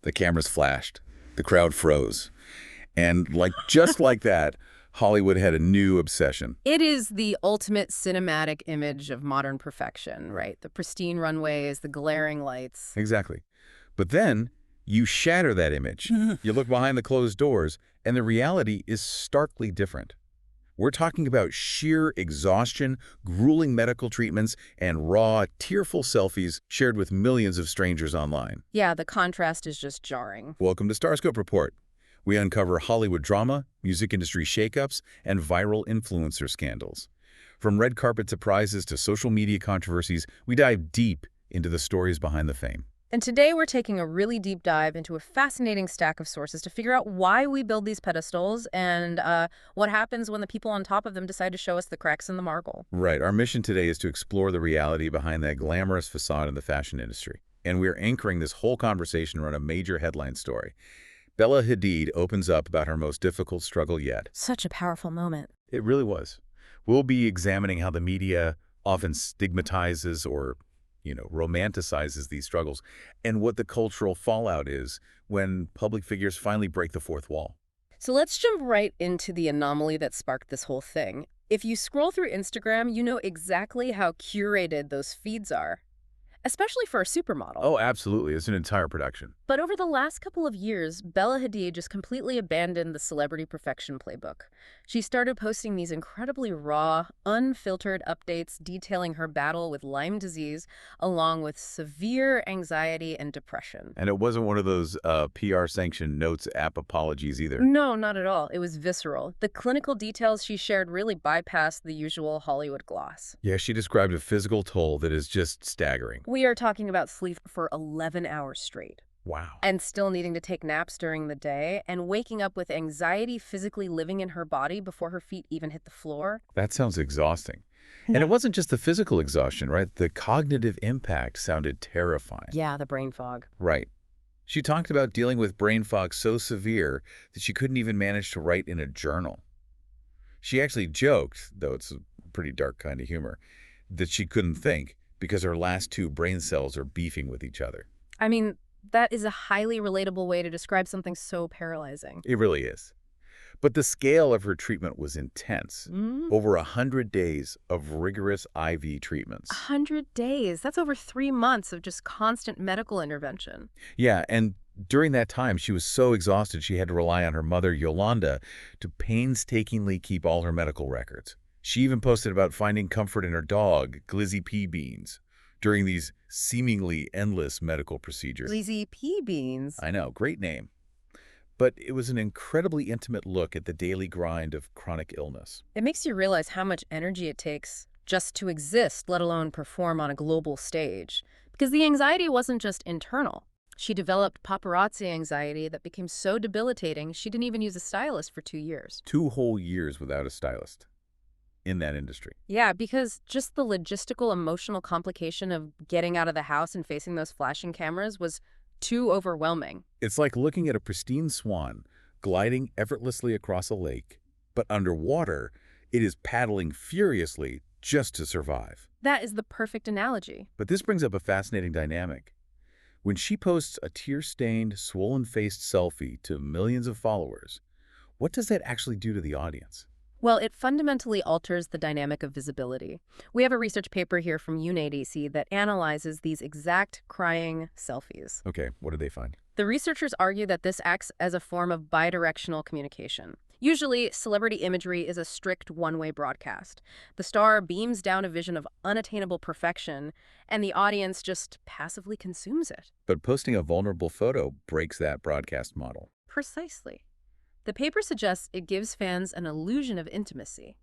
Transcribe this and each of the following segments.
The cameras flashed. The crowd froze. And just like that, Hollywood had a new obsession. It is the ultimate cinematic image of modern perfection, right? The pristine runways, the glaring lights. Exactly. But then you shatter that image. You look behind the closed doors, and the reality is starkly different. We're talking about sheer exhaustion, grueling medical treatments, and raw, tearful selfies shared with millions of strangers online. Yeah, the contrast is just jarring. Welcome to Starscope Report. We uncover Hollywood drama, music industry shakeups, and viral influencer scandals. From red carpet surprises to social media controversies, we dive deep into the stories behind the fame. And today we're taking a really deep dive into a fascinating stack of sources to figure out why we build these pedestals and what happens when the people on top of them decide to show us the cracks in the marble. Right. Our mission today is to explore the reality behind that glamorous facade in the fashion industry. And we're anchoring this whole conversation around a major headline story. Bella Hadid opens up about her most difficult struggle yet. Such a powerful moment. It really was. We'll be examining how the media often stigmatizes or, romanticizes these struggles, and what the cultural fallout is when public figures finally break the fourth wall. So let's jump right into the anomaly that sparked this whole thing. If you scroll through Instagram, you know exactly how curated those feeds are, especially for a supermodel. Oh, absolutely. It's an entire production. But over the last couple of years, Bella Hadid just completely abandoned the celebrity perfection playbook. She started posting these incredibly raw, unfiltered updates detailing her battle with Lyme disease, along with severe anxiety and depression. And it wasn't one of those PR-sanctioned notes app apologies either. No, not at all. It was visceral. The clinical details she shared really bypassed the usual Hollywood gloss. Yeah, she described a physical toll that is just staggering. We are talking about sleep for 11 hours straight. Wow. And still needing to take naps during the day, and waking up with anxiety physically living in her body before her feet even hit the floor. That sounds exhausting. And it wasn't just the physical exhaustion, right? The cognitive impact sounded terrifying. Yeah, the brain fog. Right. She talked about dealing with brain fog so severe that she couldn't even manage to write in a journal. She actually joked, though it's a pretty dark kind of humor, that she couldn't think because her last two brain cells are beefing with each other. I mean, that is a highly relatable way to describe something so paralyzing. It really is. But the scale of her treatment was intense. Over 100 days of rigorous IV treatments. 100 days? That's over 3 months of just constant medical intervention. Yeah, and during that time, she was so exhausted she had to rely on her mother, Yolanda, to painstakingly keep all her medical records. She even posted about finding comfort in her dog, Glizzy Pea Beans, during these seemingly endless medical procedures. Glizzy Pea Beans? I know, great name. But it was an incredibly intimate look at the daily grind of chronic illness. It makes you realize how much energy it takes just to exist, let alone perform on a global stage. Because the anxiety wasn't just internal. She developed paparazzi anxiety that became so debilitating she didn't even use a stylist for 2 years. 2 whole years without a stylist in that industry. Yeah, because just the logistical, emotional complication of getting out of the house and facing those flashing cameras was too overwhelming. It's like looking at a pristine swan gliding effortlessly across a lake, but underwater, it is paddling furiously just to survive. That is the perfect analogy. But this brings up a fascinating dynamic. When she posts a tear-stained, swollen-faced selfie to millions of followers, what does that actually do to the audience? Well, it fundamentally alters the dynamic of visibility. We have a research paper here from UNADC that analyzes these exact crying selfies. Okay, what did they find? The researchers argue that this acts as a form of bidirectional communication. Usually, celebrity imagery is a strict one-way broadcast. The star beams down a vision of unattainable perfection, and the audience just passively consumes it. But posting a vulnerable photo breaks that broadcast model. Precisely. The paper suggests it gives fans an illusion of intimacy.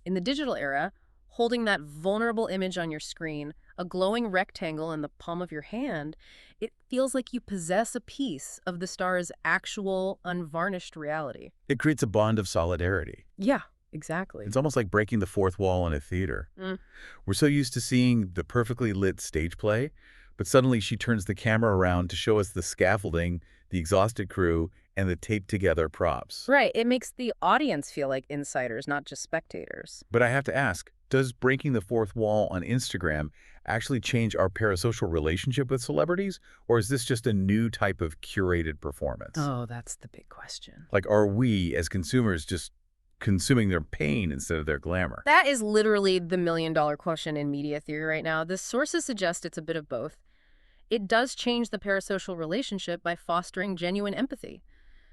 In the digital era, holding that vulnerable image on your screen, a glowing rectangle in the palm of your hand, it feels like you possess a piece of the star's actual, unvarnished reality. It creates a bond of solidarity. Yeah, exactly. It's almost like breaking the fourth wall in a theater. We're so used to seeing the perfectly lit stage play, but suddenly she turns the camera around to show us the scaffolding, the exhausted crew, and the taped-together props. Right. It makes the audience feel like insiders, not just spectators. But I have to ask, does breaking the fourth wall on Instagram actually change our parasocial relationship with celebrities? Or is this just a new type of curated performance? Oh, that's the big question. Like, are we, as consumers, just consuming their pain instead of their glamour? That is literally the million-dollar question in media theory right now. The sources suggest it's a bit of both. It does change the parasocial relationship by fostering genuine empathy.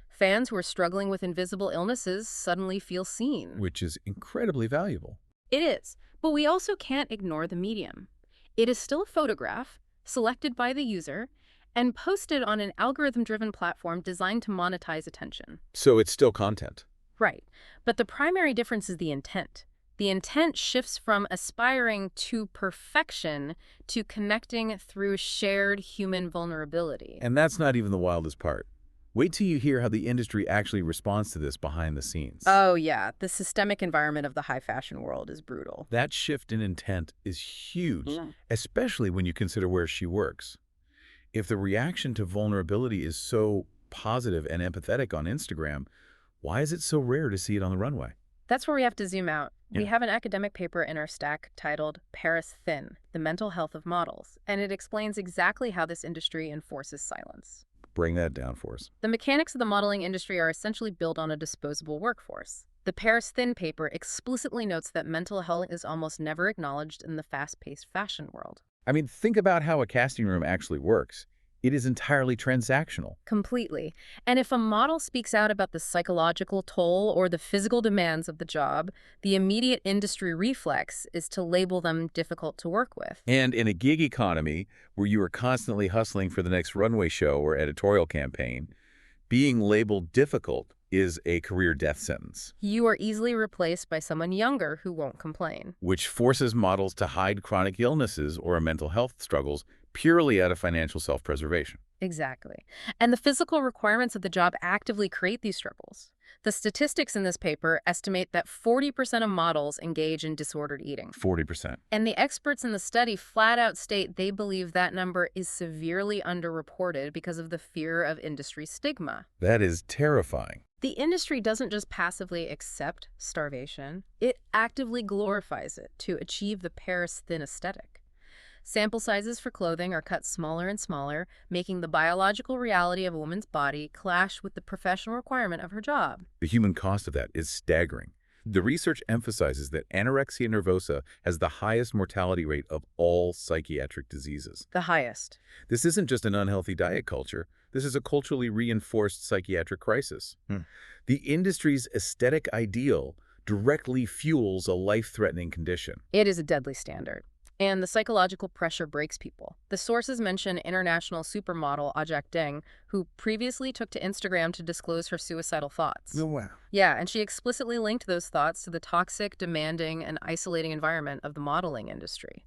Fans who are struggling with invisible illnesses suddenly feel seen. Which is incredibly valuable. It is, but we also can't ignore the medium. It is still a photograph, selected by the user, and posted on an algorithm-driven platform designed to monetize attention. So it's still content. Right, but the primary difference is the intent. The intent shifts from aspiring to perfection to connecting through shared human vulnerability. And that's not even the wildest part. Wait till you hear how the industry actually responds to this behind the scenes. Oh yeah, the systemic environment of the high fashion world is brutal. That shift in intent is huge, Yeah. especially when you consider where she works. If the reaction to vulnerability is so positive and empathetic on Instagram, why is it so rare to see it on the runway? That's where we have to zoom out. We Yeah. have an academic paper in our stack titled Paris Thin, The Mental Health of Models, and it explains exactly how this industry enforces silence. Bring that down for us. The mechanics of the modeling industry are essentially built on a disposable workforce. The Paris Thin paper explicitly notes that mental health is almost never acknowledged in the fast-paced fashion world. I mean, think about how a casting room actually works. It is entirely transactional. Completely. And if a model speaks out about the psychological toll or the physical demands of the job, the immediate industry reflex is to label them difficult to work with. And in a gig economy where you are constantly hustling for the next runway show or editorial campaign, being labeled difficult is a career death sentence, You are easily replaced by someone younger who won't complain. which forces models to hide chronic illnesses or mental health struggles purely out of financial self-preservation. Exactly. And the physical requirements of the job actively create these struggles. The statistics in this paper estimate that 40% of models engage in disordered eating. 40%. And the experts in the study flat out state they believe that number is severely underreported because of the fear of industry stigma. That is terrifying. The industry doesn't just passively accept starvation, it actively glorifies it to achieve the Paris Thin aesthetic. Sample sizes for clothing are cut smaller and smaller, making the biological reality of a woman's body clash with the professional requirement of her job. The human cost of that is staggering. The research emphasizes that anorexia nervosa has the highest mortality rate of all psychiatric diseases. The highest. This isn't just an unhealthy diet culture. This is a culturally reinforced psychiatric crisis. The industry's aesthetic ideal directly fuels a life-threatening condition. It is a deadly standard. And the psychological pressure breaks people. The sources mention international supermodel Ajak Deng, who previously took to Instagram to disclose her suicidal thoughts. Oh, wow. Yeah, and she explicitly linked those thoughts to the toxic, demanding, and isolating environment of the modeling industry.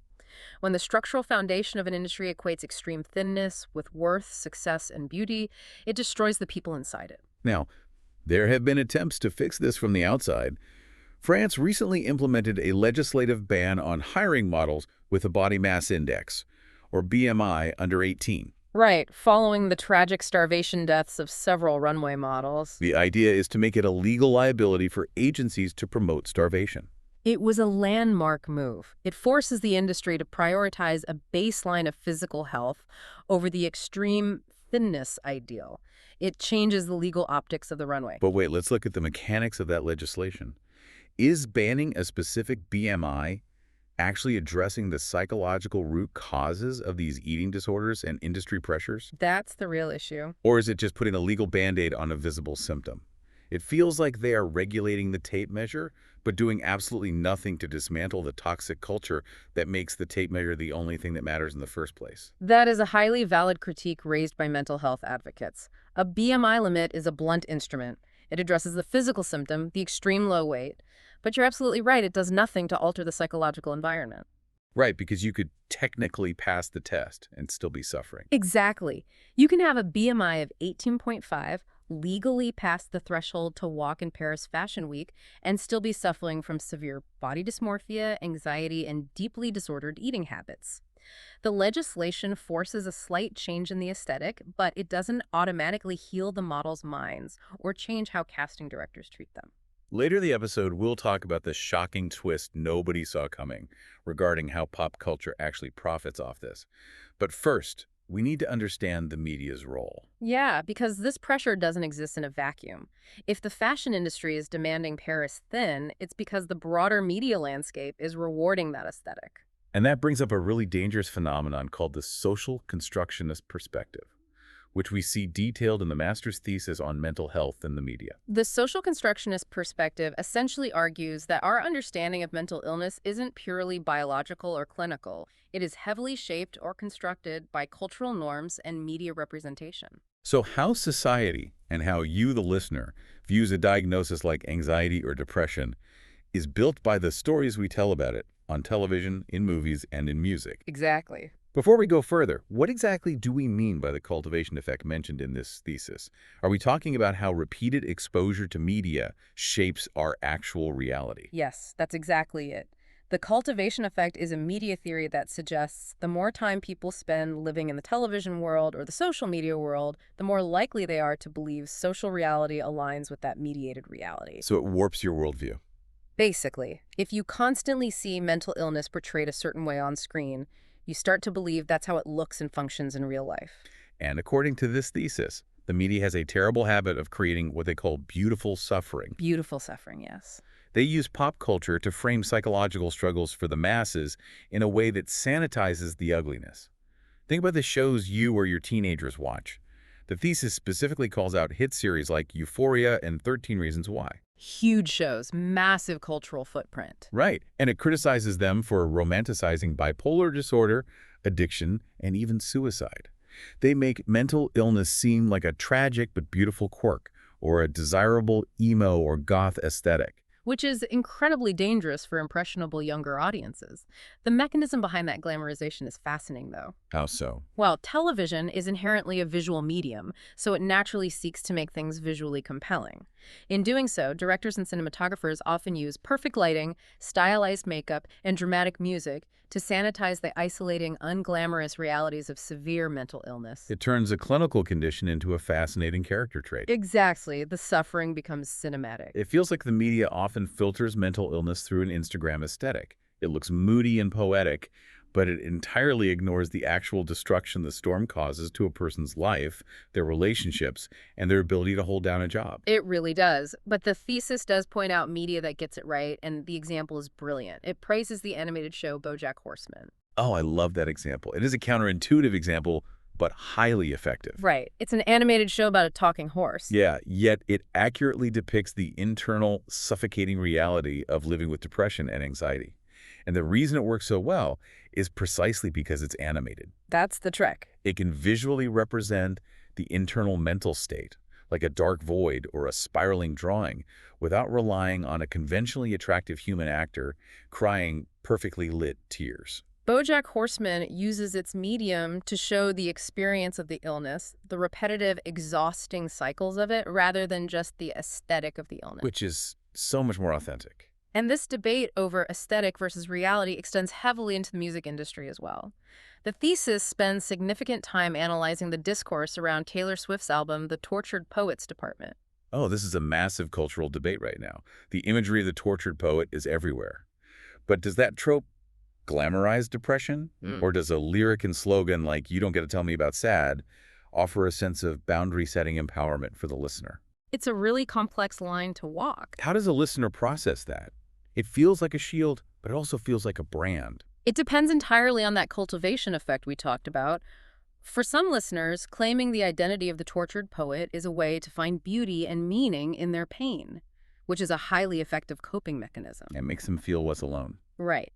When the structural foundation of an industry equates extreme thinness with worth, success, and beauty, it destroys the people inside it. Now, there have been attempts to fix this from the outside. France recently implemented a legislative ban on hiring models with a body mass index, or BMI, under 18. Right, following the tragic starvation deaths of several runway models. The idea is to make it a legal liability for agencies to promote starvation. It was a landmark move. It forces the industry to prioritize a baseline of physical health over the extreme thinness ideal. It changes the legal optics of the runway. But wait, let's look at the mechanics of that legislation. Is banning a specific BMI actually addressing the psychological root causes of these eating disorders and industry pressures? That's the real issue. Or is it just putting a legal Band-Aid on a visible symptom? It feels like they are regulating the tape measure, but doing absolutely nothing to dismantle the toxic culture that makes the tape measure the only thing that matters in the first place. That is a highly valid critique raised by mental health advocates. A BMI limit is a blunt instrument. It addresses the physical symptom, the extreme low weight. But you're absolutely right, it does nothing to alter the psychological environment. Right, because you could technically pass the test and still be suffering. Exactly. You can have a BMI of 18.5, legally pass the threshold to walk in Paris Fashion Week, and still be suffering from severe body dysmorphia, anxiety, and deeply disordered eating habits. The legislation forces a slight change in the aesthetic, but it doesn't automatically heal the models' minds or change how casting directors treat them. Later in the episode, we'll talk about the shocking twist nobody saw coming regarding how pop culture actually profits off this. But first, we need to understand the media's role. Yeah, because this pressure doesn't exist in a vacuum. If the fashion industry is demanding Paris thin, it's because the broader media landscape is rewarding that aesthetic. And that brings up a really dangerous phenomenon called the social constructionist perspective, which we see detailed in the master's thesis on mental health in the media. The social constructionist perspective essentially argues that our understanding of mental illness isn't purely biological or clinical. It is heavily shaped or constructed by cultural norms and media representation. So how society, and how you, the listener, views a diagnosis like anxiety or depression is built by the stories we tell about it on television, in movies, and in music. Exactly. Before we go further, what exactly do we mean by the cultivation effect mentioned in this thesis? Are we talking about how repeated exposure to media shapes our actual reality? Yes, that's exactly it. The cultivation effect is a media theory that suggests the more time people spend living in the television world or the social media world, the more likely they are to believe social reality aligns with that mediated reality. So it warps your worldview. Basically, if you constantly see mental illness portrayed a certain way on screen, you start to believe that's how it looks and functions in real life. And according to this thesis, the media has a terrible habit of creating what they call beautiful suffering. Beautiful suffering, yes. They use pop culture to frame psychological struggles for the masses in a way that sanitizes the ugliness. Think about the shows you or your teenagers watch. The thesis specifically calls out hit series like Euphoria and 13 Reasons Why. Huge shows, massive cultural footprint. Right, and it criticizes them for romanticizing bipolar disorder, addiction, and even suicide. They make mental illness seem like a tragic but beautiful quirk, or a desirable emo or goth aesthetic. Which is incredibly dangerous for impressionable younger audiences. The mechanism behind that glamorization is fascinating, though. How so? Well, television is inherently a visual medium, so it naturally seeks to make things visually compelling. In doing so, directors and cinematographers often use perfect lighting, stylized makeup, and dramatic music to sanitize the isolating, unglamorous realities of severe mental illness. It turns a clinical condition into a fascinating character trait. Exactly. The suffering becomes cinematic. It feels like the media often filters mental illness through an Instagram aesthetic. It looks moody and poetic, but it entirely ignores the actual destruction the storm causes to a person's life, their relationships, and their ability to hold down a job. It really does. But the thesis does point out media that gets it right, and the example is brilliant. It praises the animated show BoJack Horseman. Oh, I love that example. It is a counterintuitive example, but highly effective. Right. It's an animated show about a talking horse. Yeah, yet it accurately depicts the internal, suffocating reality of living with depression and anxiety. And the reason it works so well is precisely because it's animated. That's the trick. It can visually represent the internal mental state, like a dark void or a spiraling drawing, without relying on a conventionally attractive human actor crying perfectly lit tears. BoJack Horseman uses its medium to show the experience of the illness, the repetitive, exhausting cycles of it, rather than just the aesthetic of the illness. Which is so much more authentic. And this debate over aesthetic versus reality extends heavily into the music industry as well. The thesis spends significant time analyzing the discourse around Taylor Swift's album, The Tortured Poets Department. Oh, this is a massive cultural debate right now. The imagery of the tortured poet is everywhere. But does that trope glamorize depression? Or does a lyric and slogan like, "You don't get to tell me about sad," offer a sense of boundary-setting empowerment for the listener? It's a really complex line to walk. How does a listener process that? It feels like a shield, but it also feels like a brand. It depends entirely on that cultivation effect we talked about. For some listeners, claiming the identity of the tortured poet is a way to find beauty and meaning in their pain, which is a highly effective coping mechanism. It makes them feel less alone. Right.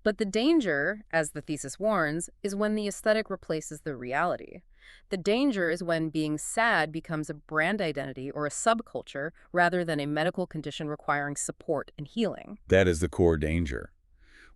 But the danger, as the thesis warns, is when the aesthetic replaces the reality. The danger is when being sad becomes a brand identity or a subculture rather than a medical condition requiring support and healing. That is the core danger.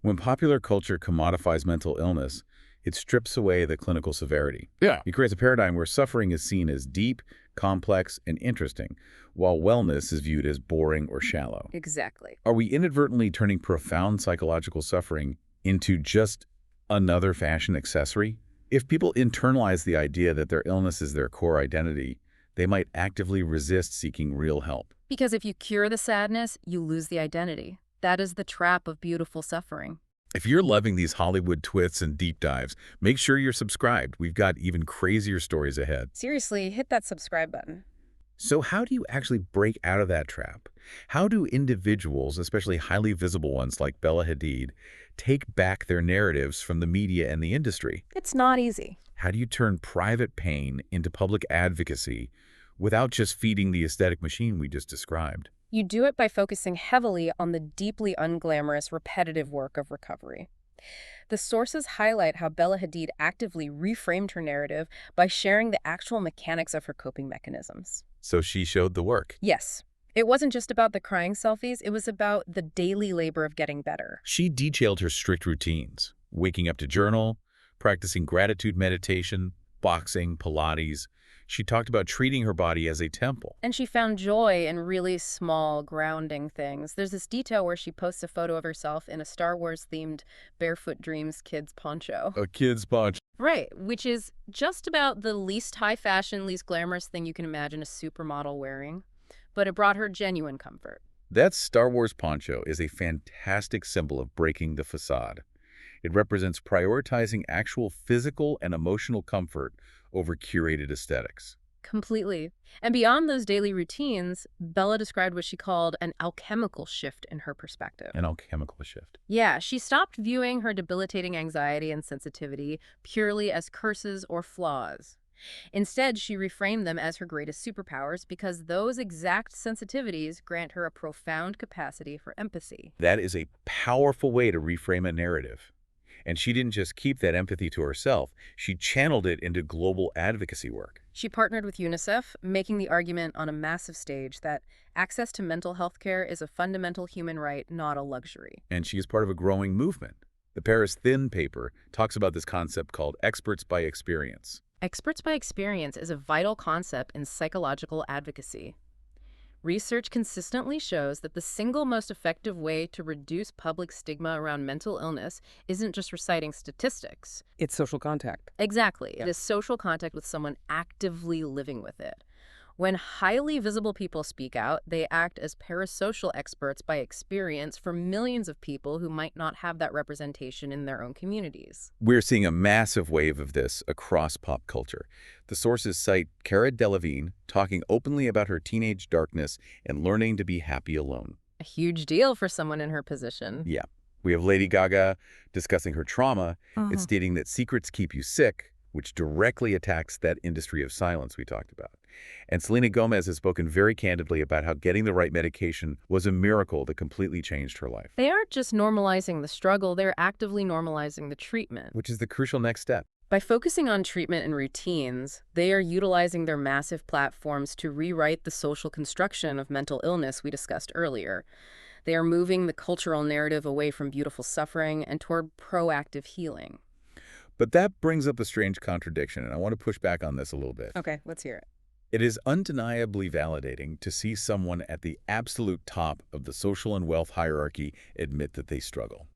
When popular culture commodifies mental illness, it strips away the clinical severity. Yeah. It creates a paradigm where suffering is seen as deep, complex, and interesting, while wellness is viewed as boring or shallow. Exactly. Are we inadvertently turning profound psychological suffering into just another fashion accessory? If people internalize the idea that their illness is their core identity, they might actively resist seeking real help. Because if you cure the sadness, you lose the identity. That is the trap of beautiful suffering. If you're loving these Hollywood twists and deep dives, make sure you're subscribed. We've got even crazier stories ahead. Seriously, hit that subscribe button. So how do you actually break out of that trap? How do individuals, especially highly visible ones like Bella Hadid, take back their narratives from the media and the industry? It's not easy. How do you turn private pain into public advocacy without just feeding the aesthetic machine we just described? You do it by focusing heavily on the deeply unglamorous, repetitive work of recovery. The sources highlight how Bella Hadid actively reframed her narrative by sharing the actual mechanics of her coping mechanisms. So she showed the work. Yes, it wasn't just about the crying selfies, it was about the daily labor of getting better. She detailed her strict routines, waking up to journal, practicing gratitude meditation, boxing, Pilates. She talked about treating her body as a temple. And she found joy in really small, grounding things. There's this detail where she posts a photo of herself in a Star Wars-themed Barefoot Dreams kids poncho. A kid's poncho. Right, which is just about the least high fashion, least glamorous thing you can imagine a supermodel wearing. But it brought her genuine comfort. That Star Wars poncho is a fantastic symbol of breaking the facade. It represents prioritizing actual physical and emotional comfort over curated aesthetics. Completely. And beyond those daily routines, Bella described what she called an alchemical shift in her perspective. An alchemical shift. Yeah, she stopped viewing her debilitating anxiety and sensitivity purely as curses or flaws. Instead, she reframed them as her greatest superpowers because those exact sensitivities grant her a profound capacity for empathy. That is a powerful way to reframe a narrative. And she didn't just keep that empathy to herself, she channeled it into global advocacy work. She partnered with UNICEF, making the argument on a massive stage that access to mental health care is a fundamental human right, not a luxury. And she is part of a growing movement. The Paris Thin paper talks about this concept called experts by experience. Experts by experience is a vital concept in psychological advocacy. Research consistently shows that the single most effective way to reduce public stigma around mental illness isn't just reciting statistics. It's social contact. Exactly. Yeah. It is social contact with someone actively living with it. When highly visible people speak out, they act as parasocial experts by experience for millions of people who might not have that representation in their own communities. We're seeing a massive wave of this across pop culture. The sources cite Cara Delevingne talking openly about her teenage darkness and learning to be happy alone. A huge deal for someone in her position. Yeah. We have Lady Gaga discussing her trauma and stating that secrets keep you sick, which directly attacks that industry of silence we talked about. And Selena Gomez has spoken very candidly about how getting the right medication was a miracle that completely changed her life. They aren't just normalizing the struggle, they're actively normalizing the treatment. Which is the crucial next step. By focusing on treatment and routines, they are utilizing their massive platforms to rewrite the social construction of mental illness we discussed earlier. They are moving the cultural narrative away from beautiful suffering and toward proactive healing. But that brings up a strange contradiction, and I want to push back on this a little bit. Okay, let's hear it. It is undeniably validating to see someone at the absolute top of the social and wealth hierarchy admit that they struggle.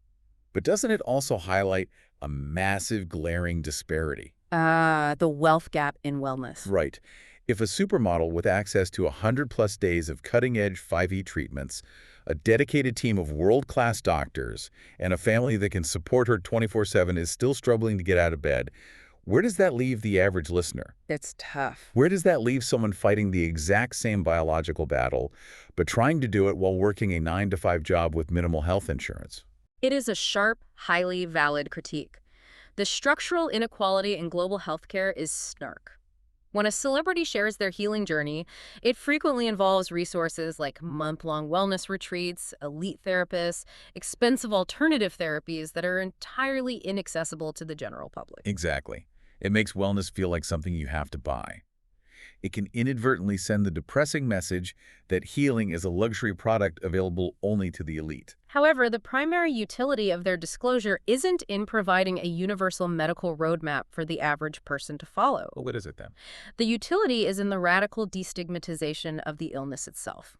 But doesn't it also highlight a massive glaring disparity? The wealth gap in wellness. Right. If a supermodel with access to 100+ days of cutting-edge 5E treatments, a dedicated team of world-class doctors, and a family that can support her 24/7 is still struggling to get out of bed, where does that leave the average listener? It's tough. Where does that leave someone fighting the exact same biological battle, but trying to do it while working a 9-to-5 job with minimal health insurance? It is a sharp, highly valid critique. The structural inequality in global healthcare is stark. When a celebrity shares their healing journey, it frequently involves resources like month-long wellness retreats, elite therapists, expensive alternative therapies that are entirely inaccessible to the general public. Exactly. It makes wellness feel like something you have to buy. It can inadvertently send the depressing message that healing is a luxury product available only to the elite. However, the primary utility of their disclosure isn't in providing a universal medical roadmap for the average person to follow. Well, what is it then? The utility is in the radical destigmatization of the illness itself.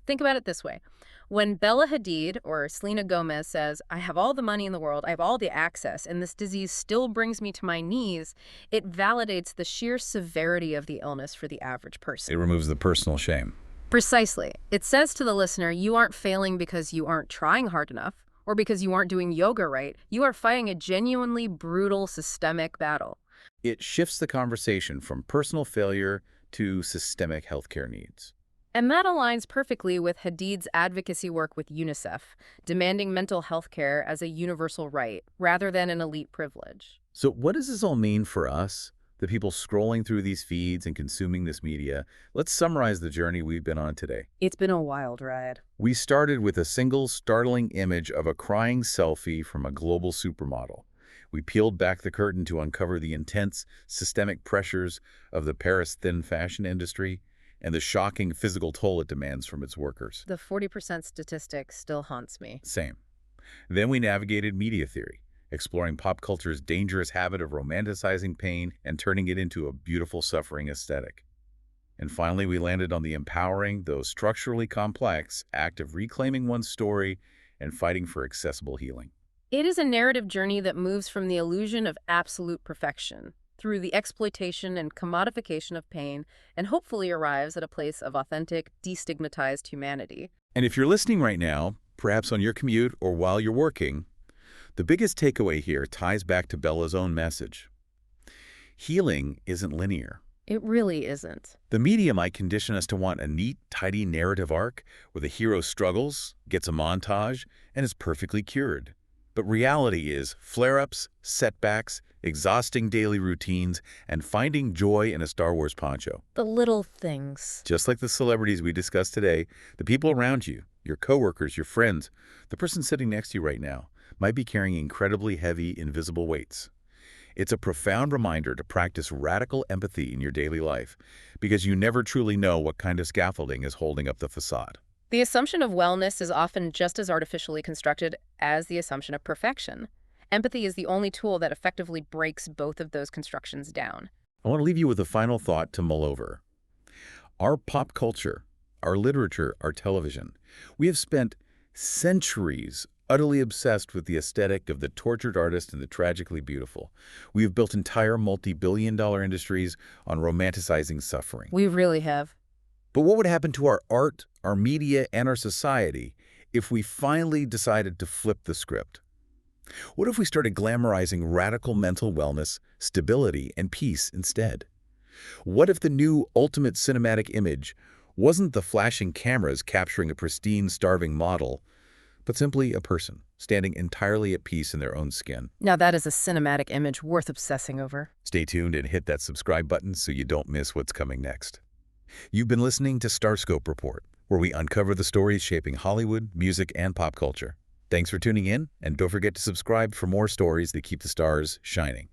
Think about it this way. When Bella Hadid or Selena Gomez says, I have all the money in the world, I have all the access, and this disease still brings me to my knees, it validates the sheer severity of the illness for the average person. It removes the personal shame. Precisely. It says to the listener, you aren't failing because you aren't trying hard enough or because you aren't doing yoga right. You are fighting a genuinely brutal systemic battle. It shifts the conversation from personal failure to systemic healthcare needs. And that aligns perfectly with Hadid's advocacy work with UNICEF, demanding mental health care as a universal right rather than an elite privilege. So what does this all mean for us, the people scrolling through these feeds and consuming this media? Let's summarize the journey we've been on today. It's been a wild ride. We started with a single startling image of a crying selfie from a global supermodel. We peeled back the curtain to uncover the intense, systemic pressures of the Paris thin fashion industry and the shocking physical toll it demands from its workers. The 40% statistic still haunts me. Same. Then we navigated media theory, exploring pop culture's dangerous habit of romanticizing pain and turning it into a beautiful suffering aesthetic. And finally, we landed on the empowering, though structurally complex, act of reclaiming one's story and fighting for accessible healing. It is a narrative journey that moves from the illusion of absolute perfection through the exploitation and commodification of pain, and hopefully arrives at a place of authentic, destigmatized humanity. And if you're listening right now, perhaps on your commute or while you're working, the biggest takeaway here ties back to Bella's own message. Healing isn't linear. It really isn't. The media might condition us to want a neat, tidy narrative arc where the hero struggles, gets a montage, and is perfectly cured. But reality is flare-ups, setbacks, exhausting daily routines, and finding joy in a Star Wars poncho. The little things. Just like the celebrities we discussed today, the people around you, your coworkers, your friends, the person sitting next to you right now, might be carrying incredibly heavy, invisible weights. It's a profound reminder to practice radical empathy in your daily life, because you never truly know what kind of scaffolding is holding up the facade. The assumption of wellness is often just as artificially constructed as the assumption of perfection. Empathy is the only tool that effectively breaks both of those constructions down. I want to leave you with a final thought to mull over. Our pop culture, our literature, our television, we have spent centuries utterly obsessed with the aesthetic of the tortured artist and the tragically beautiful. We have built entire multi-billion-dollar industries on romanticizing suffering. We really have. But what would happen to our art, our media, and our society if we finally decided to flip the script? What if we started glamorizing radical mental wellness, stability, and peace instead? What if the new ultimate cinematic image wasn't the flashing cameras capturing a pristine, starving model, but simply a person standing entirely at peace in their own skin? Now that is a cinematic image worth obsessing over. Stay tuned and hit that subscribe button so you don't miss what's coming next. You've been listening to Starscope Report, where we uncover the stories shaping Hollywood, music, and pop culture. Thanks for tuning in, and don't forget to subscribe for more stories that keep the stars shining.